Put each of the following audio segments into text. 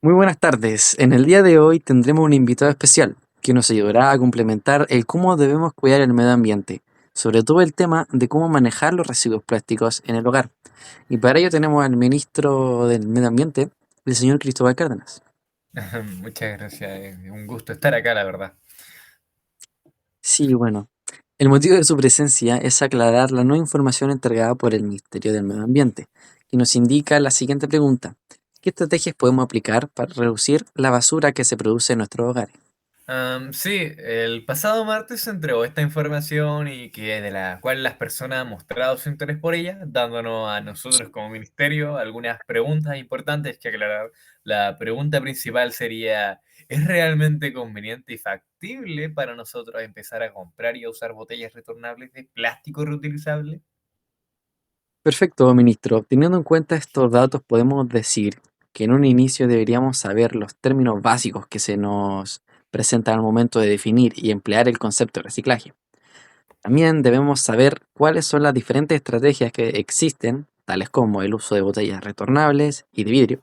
Muy buenas tardes. En el día de hoy tendremos un invitado especial que nos ayudará a complementar el cómo debemos cuidar el medio ambiente, sobre todo el tema de cómo manejar los residuos plásticos en el hogar. Y para ello tenemos al ministro del Medio Ambiente, el señor Cristóbal Cárdenas. Muchas gracias, un gusto estar acá, la verdad. Sí, bueno, el motivo de su presencia es aclarar la nueva información entregada por el Ministerio del Medio Ambiente, que nos indica la siguiente pregunta. ¿Qué estrategias podemos aplicar para reducir la basura que se produce en nuestros hogares? Sí, el pasado martes se entregó esta información y que de la cual las personas han mostrado su interés por ella, dándonos a nosotros como ministerio algunas preguntas importantes que aclarar. La pregunta principal sería, ¿es realmente conveniente y factible para nosotros empezar a comprar y a usar botellas retornables de plástico reutilizable? Perfecto, ministro. Teniendo en cuenta estos datos, podemos decir que en un inicio deberíamos saber los términos básicos que se nos presentan al momento de definir y emplear el concepto de reciclaje. También debemos saber cuáles son las diferentes estrategias que existen, tales como el uso de botellas retornables y de vidrio,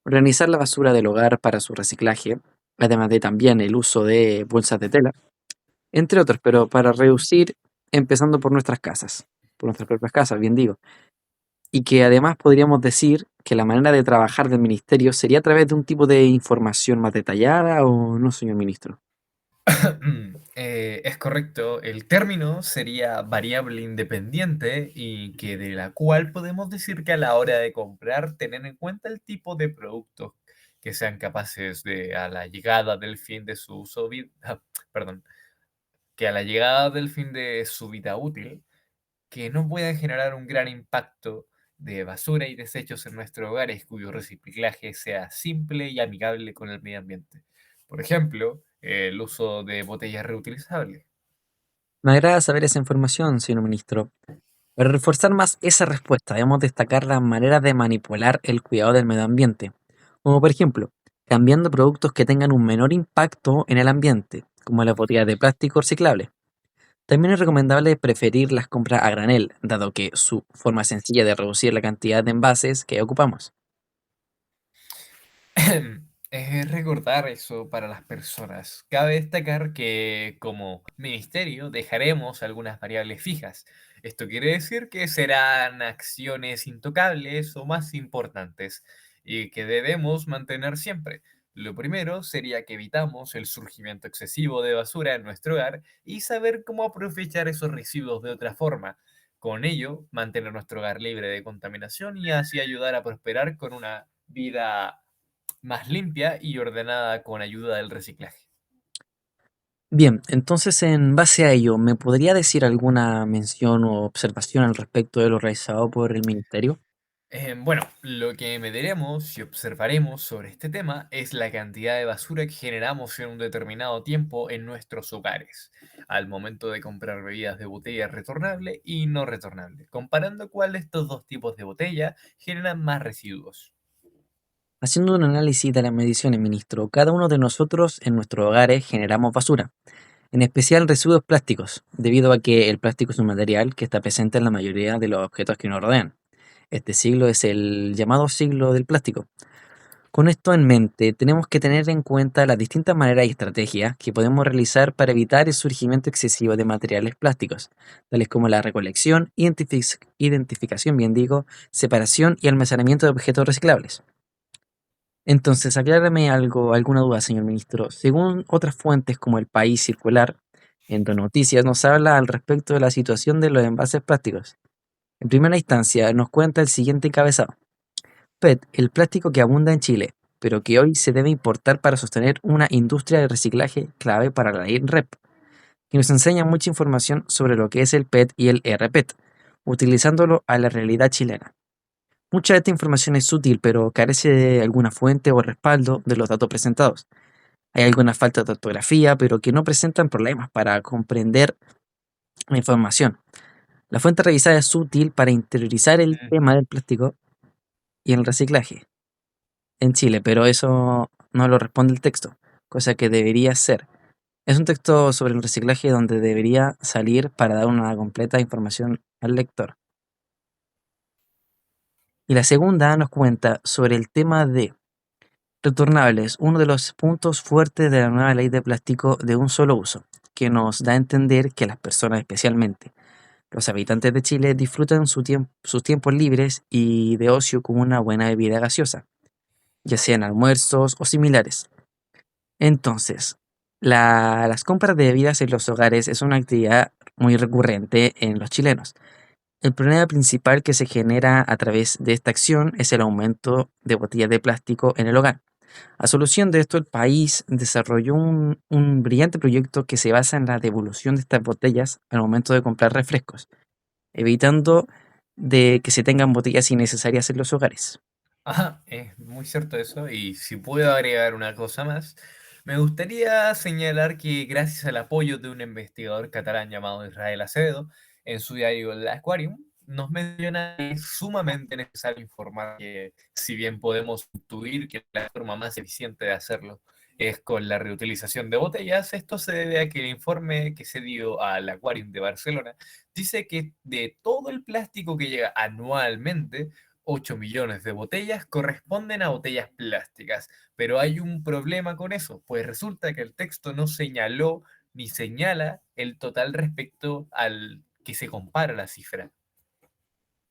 organizar la basura del hogar para su reciclaje, además de también el uso de bolsas de tela, entre otros, pero para reducir, empezando por nuestras casas, por nuestras propias casas, bien digo. Y que además podríamos decir que la manera de trabajar del ministerio sería a través de un tipo de información más detallada o no, señor ministro. Es correcto, el término sería variable independiente y que de la cual podemos decir que a la hora de comprar tener en cuenta el tipo de productos que sean capaces de a la llegada del fin de su uso perdón, que a la llegada del fin de su vida útil que no puedan generar un gran impacto de basura y desechos en nuestros hogares cuyo reciclaje sea simple y amigable con el medio ambiente. Por ejemplo, el uso de botellas reutilizables. Me agrada saber esa información, señor ministro. Para reforzar más esa respuesta, debemos destacar las maneras de manipular el cuidado del medio ambiente, como por ejemplo, cambiando productos que tengan un menor impacto en el ambiente, como las botellas de plástico reciclable. También es recomendable preferir las compras a granel, dado que su forma sencilla de reducir la cantidad de envases que ocupamos. Es recordar eso para las personas. Cabe destacar que como ministerio dejaremos algunas variables fijas. Esto quiere decir que serán acciones intocables o más importantes y que debemos mantener siempre. Lo primero sería que evitamos el surgimiento excesivo de basura en nuestro hogar y saber cómo aprovechar esos residuos de otra forma. Con ello, mantener nuestro hogar libre de contaminación y así ayudar a prosperar con una vida más limpia y ordenada con ayuda del reciclaje. Bien, entonces en base a ello, ¿me podría decir alguna mención o observación al respecto de lo realizado por el ministerio? Bueno, lo que mediremos y observaremos sobre este tema es la cantidad de basura que generamos en un determinado tiempo en nuestros hogares, al momento de comprar bebidas de botella retornable y no retornable, comparando cuál de estos dos tipos de botella generan más residuos. Haciendo un análisis de las mediciones, ministro, cada uno de nosotros en nuestros hogares generamos basura, en especial residuos plásticos, debido a que el plástico es un material que está presente en la mayoría de los objetos que nos rodean. Este siglo es el llamado siglo del plástico. Con esto en mente, tenemos que tener en cuenta las distintas maneras y estrategias que podemos realizar para evitar el surgimiento excesivo de materiales plásticos, tales como la recolección, identificación, bien digo, separación y almacenamiento de objetos reciclables. Entonces, aclárame algo, alguna duda, señor ministro. Según otras fuentes como El País Circular, en dos noticias nos habla al respecto de la situación de los envases plásticos. En primera instancia, nos cuenta el siguiente encabezado. PET, el plástico que abunda en Chile, pero que hoy se debe importar para sostener una industria de reciclaje clave para la INREP, que nos enseña mucha información sobre lo que es el PET y el RPET, utilizándolo a la realidad chilena. Mucha de esta información es útil, pero carece de alguna fuente o respaldo de los datos presentados. Hay algunas faltas de ortografía, pero que no presentan problemas para comprender la información. La fuente revisada es útil para interiorizar el tema del plástico y el reciclaje en Chile, pero eso no lo responde el texto, cosa que debería ser. Es un texto sobre el reciclaje donde debería salir para dar una completa información al lector. Y la segunda nos cuenta sobre el tema de Retornable es uno de los puntos fuertes de la nueva ley de plástico de un solo uso, que nos da a entender que las personas, especialmente los habitantes de Chile, disfrutan sus tiempos libres y de ocio con una buena bebida gaseosa, ya sean almuerzos o similares. Entonces, las compras de bebidas en los hogares es una actividad muy recurrente en los chilenos. El problema principal que se genera a través de esta acción es el aumento de botellas de plástico en el hogar. A solución de esto, el país desarrolló un brillante proyecto que se basa en la devolución de estas botellas al momento de comprar refrescos, evitando de que se tengan botellas innecesarias en los hogares. Ajá, es muy cierto eso. Y si puedo agregar una cosa más, me gustaría señalar que gracias al apoyo de un investigador catalán llamado Israel Acevedo, en su diario El Aquarium, nos menciona que es sumamente necesario informar que, si bien podemos intuir que la forma más eficiente de hacerlo es con la reutilización de botellas, esto se debe a que el informe que se dio al Aquarium de Barcelona dice que de todo el plástico que llega anualmente, 8 millones de botellas corresponden a botellas plásticas, pero hay un problema con eso, pues resulta que el texto no señaló ni señala el total respecto al que se compara la cifra.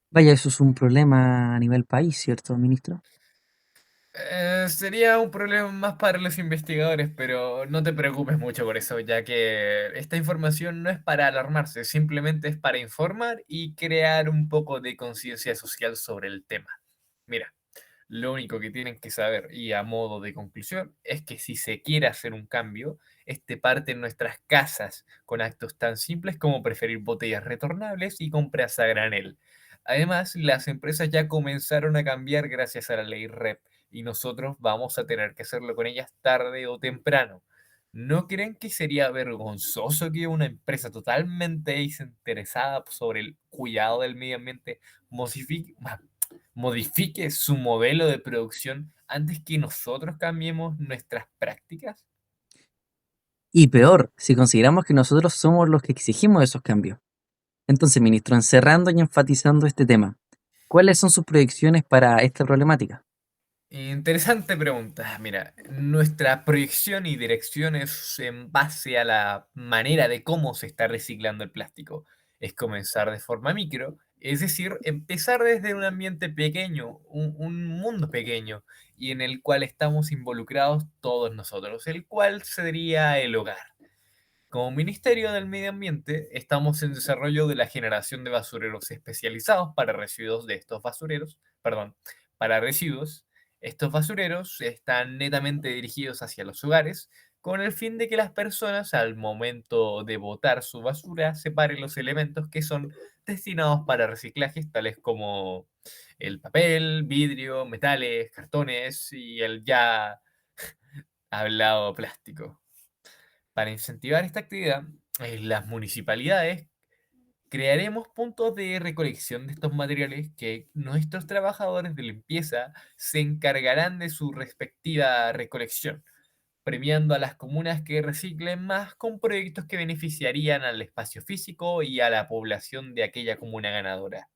Vaya, eso es un problema a nivel país, ¿cierto, ministro? Sería un problema más para los investigadores, pero no te preocupes mucho por eso, ya que esta información no es para alarmarse, simplemente es para informar y crear un poco de conciencia social sobre el tema. Mira. Lo único que tienen que saber, y a modo de conclusión, es que si se quiere hacer un cambio, este parte en nuestras casas con actos tan simples como preferir botellas retornables y compras a granel. Además, las empresas ya comenzaron a cambiar gracias a la ley REP y nosotros vamos a tener que hacerlo con ellas tarde o temprano. ¿No creen que sería vergonzoso que una empresa totalmente desinteresada sobre el cuidado del medio ambiente modifique su modelo de producción antes que nosotros cambiemos nuestras prácticas? Y peor, si consideramos que nosotros somos los que exigimos esos cambios. Entonces, ministro, encerrando y enfatizando este tema, ¿cuáles son sus proyecciones para esta problemática? Interesante pregunta. Mira, nuestra proyección y dirección es en base a la manera de cómo se está reciclando el plástico. Es comenzar de forma micro, es decir, empezar desde un ambiente pequeño, un mundo pequeño, y en el cual estamos involucrados todos nosotros, el cual sería el hogar. Como Ministerio del Medio Ambiente, estamos en desarrollo de la generación de basureros especializados para residuos de estos basureros, perdón, para residuos. Estos basureros están netamente dirigidos hacia los hogares, con el fin de que las personas, al momento de botar su basura, separen los elementos que son destinados para reciclajes, tales como el papel, vidrio, metales, cartones y el ya hablado plástico. Para incentivar esta actividad, en las municipalidades crearemos puntos de recolección de estos materiales que nuestros trabajadores de limpieza se encargarán de su respectiva recolección, premiando a las comunas que reciclen más con proyectos que beneficiarían al espacio físico y a la población de aquella comuna ganadora.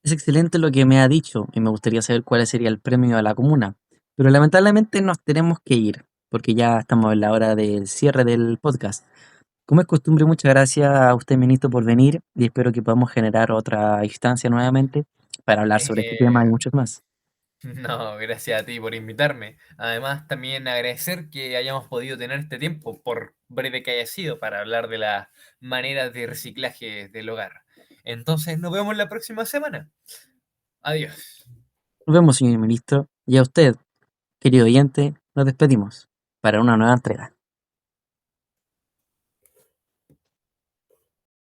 Es excelente lo que me ha dicho y me gustaría saber cuál sería el premio a la comuna, pero lamentablemente nos tenemos que ir porque ya estamos en la hora del cierre del podcast. Como es costumbre, muchas gracias a usted, ministro, por venir y espero que podamos generar otra instancia nuevamente para hablar sobre este tema y Eh, muchos más. No, gracias a ti por invitarme. Además, también agradecer que hayamos podido tener este tiempo, por breve que haya sido, para hablar de las maneras de reciclaje del hogar. Entonces, nos vemos la próxima semana. Adiós. Nos vemos, señor ministro, y a usted, querido oyente, nos despedimos para una nueva entrega.